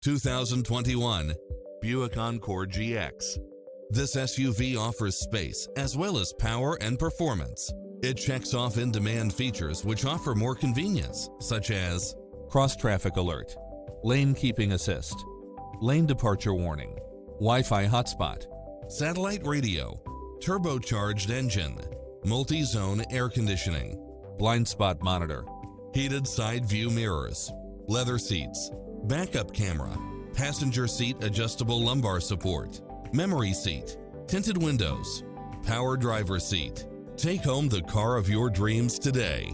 2021 Buick Encore GX. This SUV offers space as well as power and performance. It checks off in-demand features which offer more convenience, such as cross-traffic alert, lane keeping assist, lane departure warning, Wi-Fi hotspot, satellite radio, turbocharged engine, multi-zone air conditioning, blind spot monitor, heated side view mirrors, leather seats, backup camera, passenger seat adjustable lumbar support, memory seat, tinted windows, power driver seat. Take home the car of your dreams today.